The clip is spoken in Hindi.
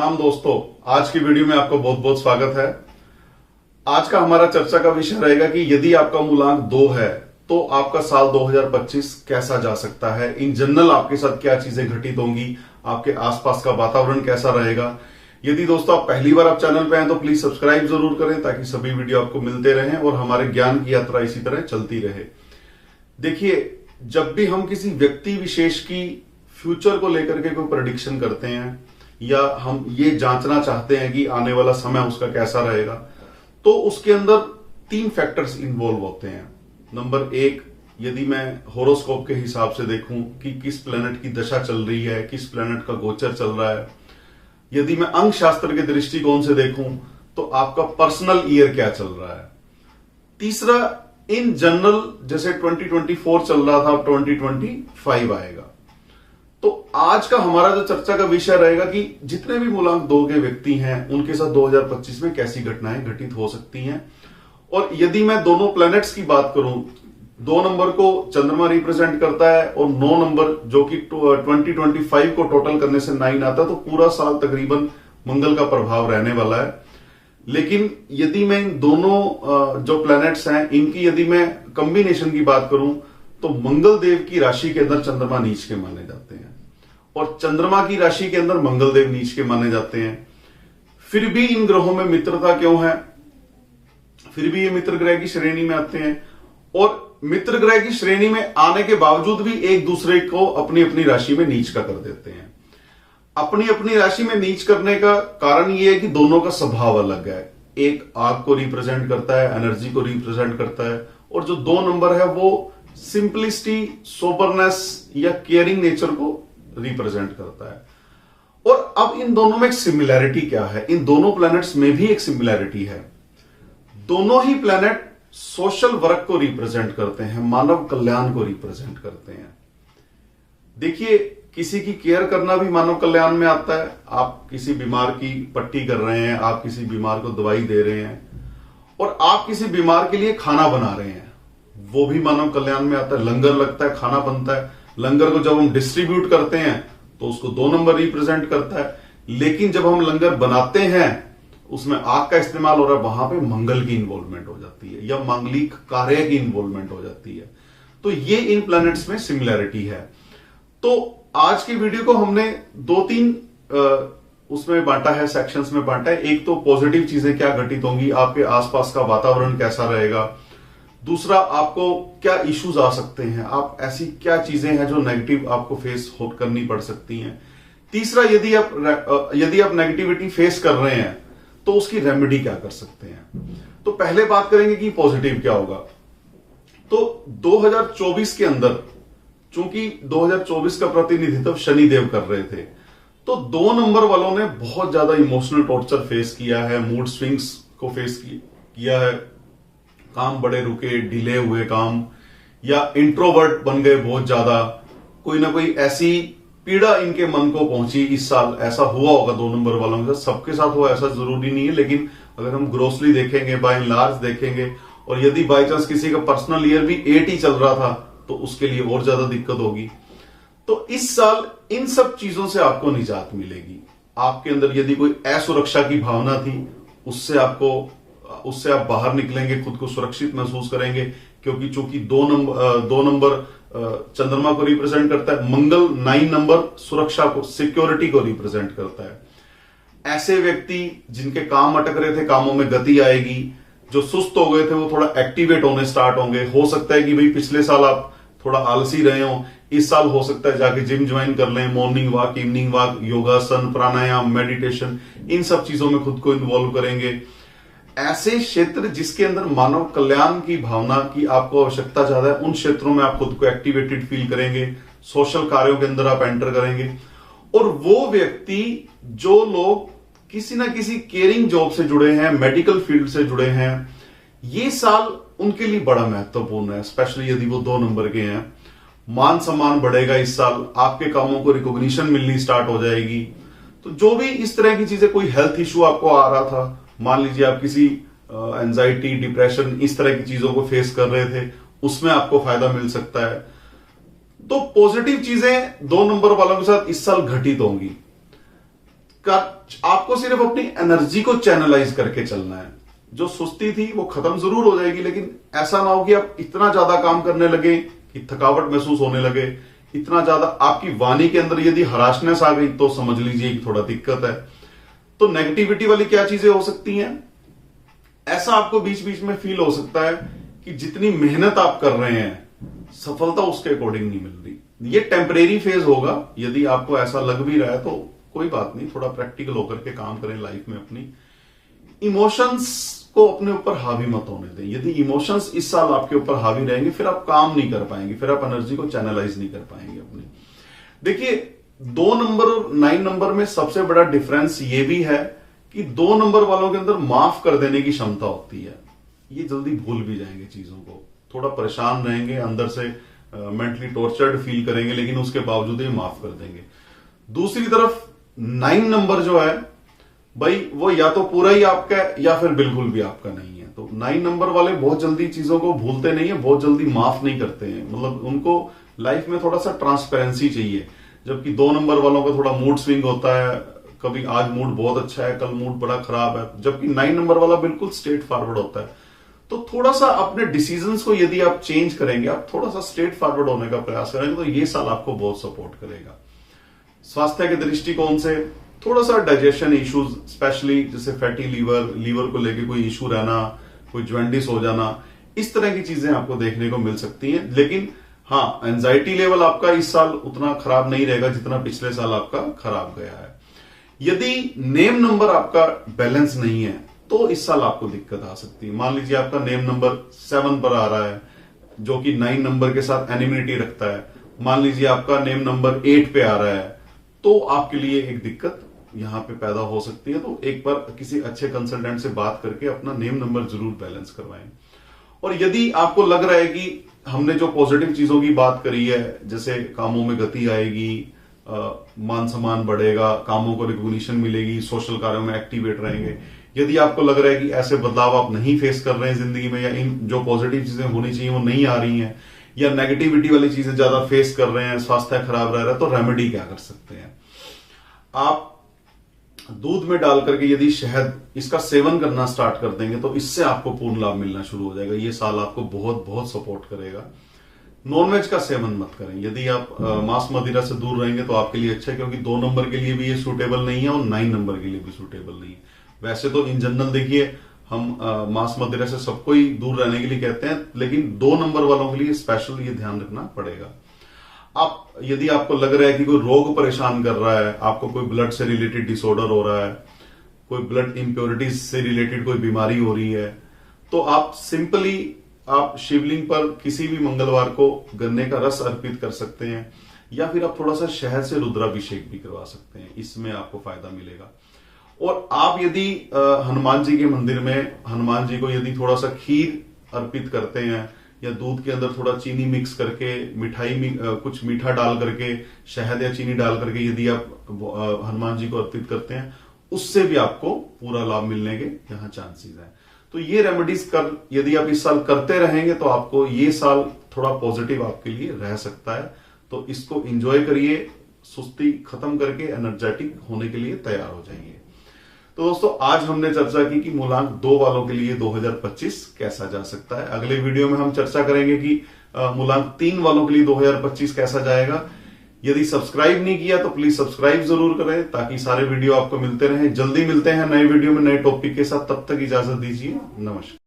राम दोस्तों, आज की वीडियो में आपका बहुत बहुत स्वागत है। आज का हमारा चर्चा का विषय रहेगा कि यदि आपका मूलांक 2 है तो आपका साल 2025 कैसा जा सकता है। इन जनरल आपके साथ क्या चीजें घटित होंगी, आपके आसपास का वातावरण कैसा रहेगा। यदि दोस्तों आप पहली बार आप चैनल पे आए तो प्लीज सब्सक्राइब जरूर करें ताकि सभी वीडियो आपको मिलते रहें और हमारे ज्ञान की यात्रा इसी तरह चलती रहे। देखिए, जब भी हम किसी व्यक्ति विशेष की फ्यूचर को लेकर के कोई प्रेडिक्शन करते हैं या हम ये जांचना चाहते हैं कि आने वाला समय उसका कैसा रहेगा, तो उसके अंदर 3 फैक्टर्स इन्वॉल्व होते हैं। नंबर 1, यदि मैं होरोस्कोप के हिसाब से देखूं कि किस प्लेनेट की दशा चल रही है, किस प्लेनेट का गोचर चल रहा है। यदि मैं अंक शास्त्र के दृष्टिकोण से देखूं तो आपका पर्सनल ईयर क्या चल रहा है। तीसरा, इन जनरल जैसे 2024 चल रहा था, अब 2025 आएगा। तो आज का हमारा जो चर्चा का विषय रहेगा कि जितने भी मूलांक 2 के व्यक्ति हैं उनके साथ 2025 में कैसी घटनाएं घटित हो सकती हैं। और यदि मैं दोनों प्लैनेट्स की बात करूं, 2 नंबर को चंद्रमा रिप्रेजेंट करता है और 9 नंबर जो कि 2025 को टोटल करने से 9 आता है, तो पूरा साल तकरीबन मंगल का प्रभाव रहने वाला है। लेकिन यदि मैं इन दोनों जो प्लैनेट्स हैं इनकी यदि मैं कॉम्बिनेशन की बात करूं तो मंगल देव की राशि के अंदर चंद्रमा नीच के माने जाते हैं और चंद्रमा की राशि के अंदर मंगल देव नीच के माने जाते हैं। फिर भी इन ग्रहों में मित्रता क्यों है, फिर भी ये मित्र ग्रह की श्रेणी में आते हैं और मित्र ग्रह की श्रेणी में आने के बावजूद भी एक दूसरे को अपनी अपनी राशि में नीच का कर देते हैं। अपनी अपनी राशि में नीच करने का कारण यह है कि दोनों का स्वभाव अलग है। एक आग को रिप्रेजेंट करता है, एनर्जी को रिप्रेजेंट करता है, और जो 2 नंबर है वो सिंपलिसिटी, सोबरनेस या केयरिंग नेचर को रिप्रेजेंट करता है। और अब इन दोनों में एक सिमिलैरिटी क्या है, इन दोनों प्लैनेट्स में भी एक सिमिलैरिटी है। दोनों ही प्लैनेट सोशल वर्क को रिप्रेजेंट करते हैं, मानव कल्याण को रिप्रेजेंट करते हैं। देखिए, किसी की केयर करना भी मानव कल्याण में आता है। आप किसी बीमार की पट्टी कर रहे हैं, आप किसी बीमार को दवाई दे रहे हैं और आप किसी बीमार के लिए खाना बना रहे हैं, वो भी मानव कल्याण में आता है। लंगर लगता है, खाना बनता है, लंगर को जब हम डिस्ट्रीब्यूट करते हैं तो उसको 2 नंबर रिप्रेजेंट करता है। लेकिन जब हम लंगर बनाते हैं उसमें आग का इस्तेमाल हो रहा है, वहां पे मंगल की इन्वॉल्वमेंट हो जाती है या मांगलिक कार्य की इन्वॉल्वमेंट हो जाती है। तो ये इन प्लैनेट्स में सिमिलैरिटी है। तो आज की वीडियो को हमने 2-3 उसमें बांटा है, सेक्शंस में बांटा है। एक तो पॉजिटिव चीजें क्या घटित होंगी, आपके आसपास का वातावरण कैसा रहेगा। दूसरा, आपको क्या इश्यूज आ सकते हैं, आप ऐसी क्या चीजें हैं जो नेगेटिव आपको फेस करनी पड़ सकती हैं। तीसरा, यदि आप नेगेटिविटी फेस कर रहे हैं तो उसकी रेमेडी क्या कर सकते हैं। तो पहले बात करेंगे कि पॉजिटिव क्या होगा। तो 2024 के अंदर, चूंकि 2024 का प्रतिनिधित्व शनिदेव कर रहे थे, तो 2 नंबर वालों ने बहुत ज्यादा इमोशनल टॉर्चर फेस किया है, मूड स्विंग्स को फेस किया है। काम बड़े रुके, डिले हुए काम, या इंट्रोवर्ट बन गए बहुत ज्यादा। कोई ना कोई ऐसी पीड़ा इनके मन को पहुंची इस साल। ऐसा हुआ होगा 2 नंबर वालों के साथ, सबके साथ हुआ ऐसा जरूरी नहीं है, लेकिन अगर हम ग्रोसली देखेंगे, बाय एंड लार्ज देखेंगे, और यदि बाय चांस किसी का पर्सनल ईयर भी 8 ही चल रहा था तो उसके लिए और ज्यादा दिक्कत होगी। तो इस साल इन सब चीजों से आपको निजात मिलेगी। आपके अंदर यदि कोई असुरक्षा की भावना थी, उससे आप बाहर निकलेंगे, खुद को सुरक्षित महसूस करेंगे, क्योंकि चूंकि 2 नंबर चंद्रमा को रिप्रेजेंट करता है, मंगल 9 नंबर सुरक्षा को, सिक्योरिटी को रिप्रेजेंट करता है। ऐसे व्यक्ति जिनके काम अटक रहे थे, कामों में गति आएगी। जो सुस्त हो गए थे वो थोड़ा एक्टिवेट होने स्टार्ट होंगे। हो सकता है कि भाई पिछले साल आप थोड़ा आलसी रहे हो, इस साल हो सकता है जाके जिम ज्वाइन कर लें, मॉर्निंग वॉक, इवनिंग वॉक, योगासन, प्राणायाम, मेडिटेशन, इन सब चीजों में खुद को इन्वॉल्व करेंगे। ऐसे क्षेत्र जिसके अंदर मानव कल्याण की भावना की आपको आवश्यकता ज्यादा है, उन क्षेत्रों में आप खुद को एक्टिवेटेड फील करेंगे। सोशल कार्यों के अंदर आप एंटर करेंगे। और वो व्यक्ति, जो लोग किसी ना किसी केयरिंग जॉब से जुड़े हैं, मेडिकल फील्ड से जुड़े हैं, ये साल उनके लिए बड़ा महत्वपूर्ण है, स्पेशली यदि वो 2 नंबर के हैं। मान सम्मान बढ़ेगा इस साल, आपके कामों को रिकॉग्निशन मिलनी स्टार्ट हो जाएगी। तो जो भी इस तरह की चीजें, कोई हेल्थ इश्यू आपको आ रहा था, मान लीजिए आप किसी एंजाइटी, डिप्रेशन, इस तरह की चीजों को फेस कर रहे थे, उसमें आपको फायदा मिल सकता है। तो पॉजिटिव चीजें 2 नंबर वालों के साथ इस साल घटित होंगी। आपको सिर्फ अपनी एनर्जी को चैनलाइज करके चलना है। जो सुस्ती थी वो खत्म जरूर हो जाएगी, लेकिन ऐसा ना हो कि आप इतना ज्यादा काम करने लगे कि थकावट महसूस होने लगे, इतना ज्यादा आपकी वाणी के अंदर यदि हराशनेस आ गई तो समझ लीजिए कि थोड़ा दिक्कत है। तो नेगेटिविटी वाली क्या चीजें हो सकती हैं, ऐसा आपको बीच बीच में फील हो सकता है कि जितनी मेहनत आप कर रहे हैं सफलता उसके अकॉर्डिंग नहीं मिल रही। ये टेम्परेरी फेज होगा। यदि आपको ऐसा लग भी रहा है तो कोई बात नहीं, थोड़ा प्रैक्टिकल होकर के काम करें लाइफ में। अपनी इमोशंस को अपने ऊपर हावी मत होने दें। यदि इमोशंस इस साल आपके ऊपर हावी रहेंगे फिर आप काम नहीं कर पाएंगे, फिर आप एनर्जी को चैनलाइज नहीं कर पाएंगे अपनी। देखिए 2 नंबर और 9 नंबर में सबसे बड़ा डिफरेंस ये भी है कि 2 नंबर वालों के अंदर माफ कर देने की क्षमता होती है। ये जल्दी भूल भी जाएंगे चीजों को, थोड़ा परेशान रहेंगे, अंदर से मेंटली टॉर्चर्ड फील करेंगे, लेकिन उसके बावजूद ये माफ कर देंगे। दूसरी तरफ 9 नंबर जो है भाई वो या तो पूरा ही आपका है या फिर बिल्कुल भी आपका नहीं है। तो 9 नंबर वाले बहुत जल्दी चीजों को भूलते नहीं है, बहुत जल्दी माफ नहीं करते हैं। मतलब उनको लाइफ में थोड़ा सा ट्रांसपेरेंसी चाहिए, जबकि 2 नंबर वालों का थोड़ा मूड स्विंग होता है। कभी आज मूड बहुत अच्छा है, कल मूड बड़ा खराब है, जबकि 9 नंबर वाला बिल्कुल स्ट्रेट फॉरवर्ड होता है। तो थोड़ा सा अपने डिसीजंस को यदि आप चेंज करेंगे, आप थोड़ा सा स्ट्रेट फॉरवर्ड होने का प्रयास करेंगे, तो ये साल आपको बहुत सपोर्ट करेगा। स्वास्थ्य के दृष्टिकोण से थोड़ा सा डाइजेशन इश्यूज, स्पेशली जैसे फैटी लीवर को लेके कोई इश्यू रहना, कोई ज्वेंडिस हो जाना, इस तरह की चीजें आपको देखने को मिल सकती हैं। लेकिन हाँ, एंजाइटी लेवल आपका इस साल उतना खराब नहीं रहेगा जितना पिछले साल आपका खराब गया है। यदि नेम नंबर आपका बैलेंस नहीं है तो इस साल आपको दिक्कत आ सकती है। मान लीजिए आपका नेम नंबर 7 पर आ रहा है, जो कि 9 नंबर के साथ एनिमिटी रखता है। मान लीजिए आपका नेम नंबर 8 पे आ रहा है, तो आपके लिए एक दिक्कत यहां पे पैदा हो सकती है। तो एक बार किसी अच्छे कंसल्टेंट से बात करके अपना नेम नंबर जरूर बैलेंस करवाएं। और यदि आपको लग रहा है कि हमने जो पॉजिटिव चीजों की बात करी है, जैसे कामों में गति आएगी, मान सम्मान बढ़ेगा, कामों को रिकॉग्निशन मिलेगी, सोशल कार्यों में एक्टिवेट रहेंगे, यदि आपको लग रहा है कि ऐसे बदलाव आप नहीं फेस कर रहे हैं जिंदगी में, या इन जो पॉजिटिव चीजें होनी चाहिए वो नहीं आ रही हैं, या नेगेटिविटी वाली चीजें ज्यादा फेस कर रहे हैं, स्वास्थ्य खराब रह रहा है, तो रेमेडी क्या कर सकते हैं आप? दूध में डाल करके यदि शहद इसका सेवन करना स्टार्ट कर देंगे तो इससे आपको पूर्ण लाभ मिलना शुरू हो जाएगा। ये साल आपको बहुत बहुत सपोर्ट करेगा। नॉनवेज का सेवन मत करें। यदि आप मांस मदिरा से दूर रहेंगे तो आपके लिए अच्छा है, क्योंकि 2 नंबर के लिए भी ये सूटेबल नहीं है और 9 नंबर के लिए भी सूटेबल नहीं है। वैसे तो इन जनरल देखिए हम मांस मदिरा से सबको ही दूर रहने के लिए कहते हैं, लेकिन 2 नंबर वालों के लिए स्पेशल ये ध्यान रखना पड़ेगा। आप यदि आपको लग रहा है कि कोई रोग परेशान कर रहा है, आपको कोई ब्लड से रिलेटेड डिसऑर्डर हो रहा है, कोई ब्लड इंप्योरिटीज से रिलेटेड कोई बीमारी हो रही है, तो आप सिंपली आप शिवलिंग पर किसी भी मंगलवार को गन्ने का रस अर्पित कर सकते हैं, या फिर आप थोड़ा सा शहद से रुद्राभिषेक भी करवा सकते हैं। इसमें आपको फायदा मिलेगा। और आप यदि हनुमान जी के मंदिर में हनुमान जी को यदि थोड़ा सा खीर अर्पित करते हैं, या दूध के अंदर थोड़ा चीनी मिक्स करके, मिठाई कुछ मीठा डाल करके, शहद या चीनी डाल करके यदि आप हनुमान जी को अर्पित करते हैं, उससे भी आपको पूरा लाभ मिलने के यहाँ चांसेस हैं। तो ये रेमेडीज यदि आप इस साल करते रहेंगे तो आपको ये साल थोड़ा पॉजिटिव आपके लिए रह सकता है। तो इसको एंजॉय करिए, सुस्ती खत्म करके एनर्जेटिक होने के लिए तैयार हो जाइए। तो दोस्तों आज हमने चर्चा की कि मूलांक 2 वालों के लिए 2025 कैसा जा सकता है। अगले वीडियो में हम चर्चा करेंगे कि मूलांक 3 वालों के लिए 2025 कैसा जाएगा। यदि सब्सक्राइब नहीं किया तो प्लीज सब्सक्राइब जरूर करें, ताकि सारे वीडियो आपको मिलते रहें। जल्दी मिलते हैं नए वीडियो में नए टॉपिक के साथ। तब तक इजाजत दीजिए, नमस्कार।